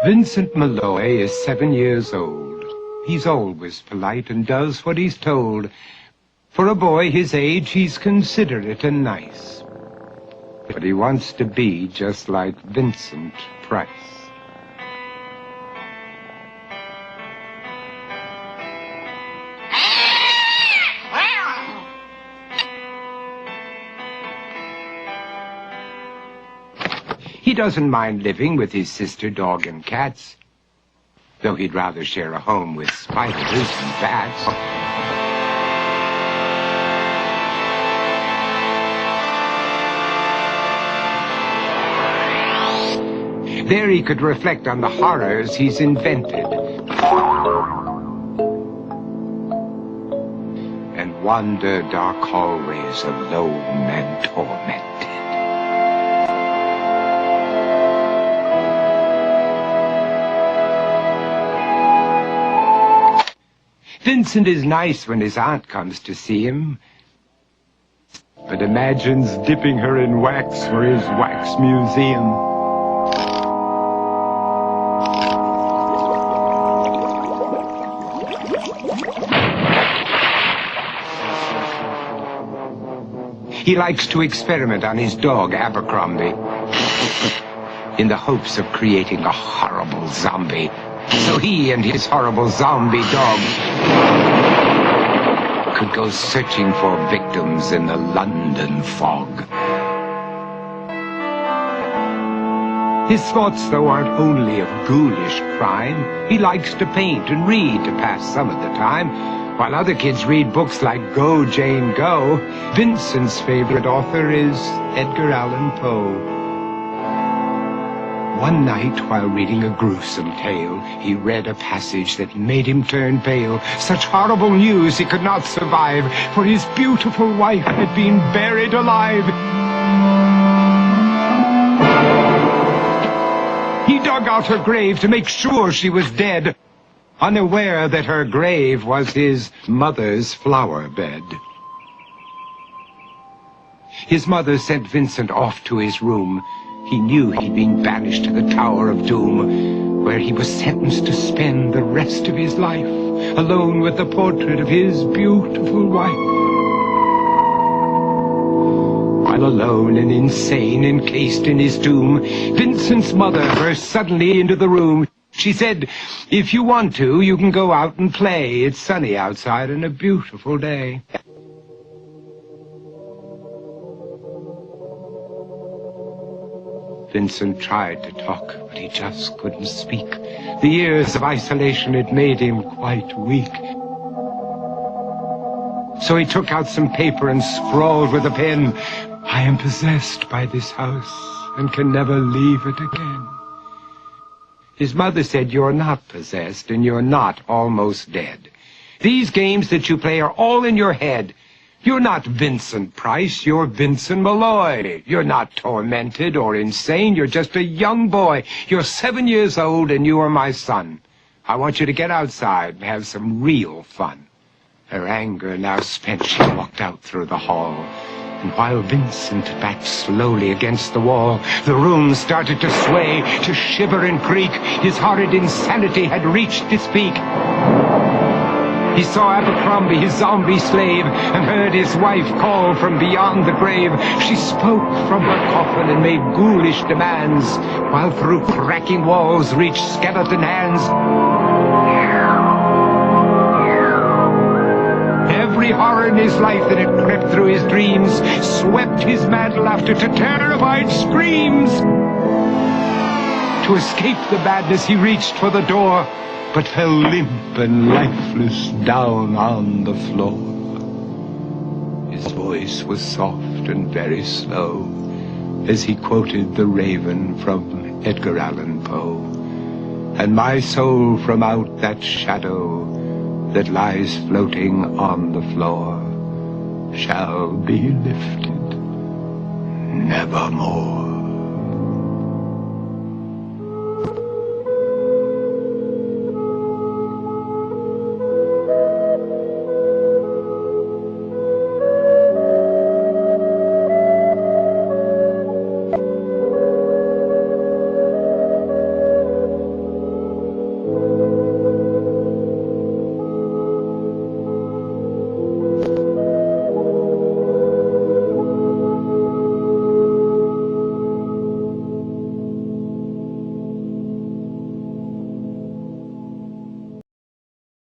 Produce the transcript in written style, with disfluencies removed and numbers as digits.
Vincent Malloy is 7 years old. He's always polite and does what he's told. For a boy his age, he's considerate and nice. But he wants to be just like Vincent Price. He doesn't mind living with his sister, dog, and cats, though he'd rather share a home with spiders and bats. There he could reflect on the horrors he's invented and wander dark hallways alone and tormented. Vincent is nice when his aunt comes to see him, but imagines dipping her in wax for his wax museum. He likes to experiment on his dog, Abercrombie, in the hopes of creating a horrible zombie. So he and his horrible zombie dog could go searching for victims in the London fog. His thoughts, though, aren't only of ghoulish crime. He likes to paint and read to pass some of the time. While other kids read books like Go, Jane, Go, Vincent's favorite author is Edgar Allan Poe. One night, while reading a gruesome tale, he read a passage that made him turn pale. Such horrible news he could not survive, for his beautiful wife had been buried alive. He dug out her grave to make sure she was dead, unaware that her grave was his mother's flower bed. His mother sent Vincent off to his room. He knew he'd been banished to the Tower of Doom, where he was sentenced to spend the rest of his life alone with the portrait of his beautiful wife. While alone and insane, encased in his tomb, Vincent's mother burst suddenly into the room. She said, "If you want to, you can go out and play. It's sunny outside and a beautiful day." Vincent tried to talk, but he just couldn't speak. The years of isolation had made him quite weak. So he took out some paper and scrawled with a pen, "I am possessed by this house and can never leave it again." His mother said, "You're not possessed and you're not almost dead. These games that you play are all in your head. You're not Vincent Price, you're Vincent Malloy. You're not tormented or insane, you're just a young boy. You're 7 years old and you are my son. I want you to get outside and have some real fun." Her anger now spent, she walked out through the hall. And while Vincent backed slowly against the wall, the room started to sway, to shiver and creak. His horrid insanity had reached its peak. He saw Abercrombie, his zombie slave, and heard his wife call from beyond the grave. She spoke from her coffin and made ghoulish demands, while through cracking walls reached skeleton hands. Every horror in his life that had crept through his dreams swept his mad laughter to terrified screams. To escape the madness, he reached for the door, but fell limp and lifeless down on the floor. His voice was soft and very slow as he quoted The Raven from Edgar Allan Poe. "And my soul from out that shadow that lies floating on the floor shall be lifted nevermore."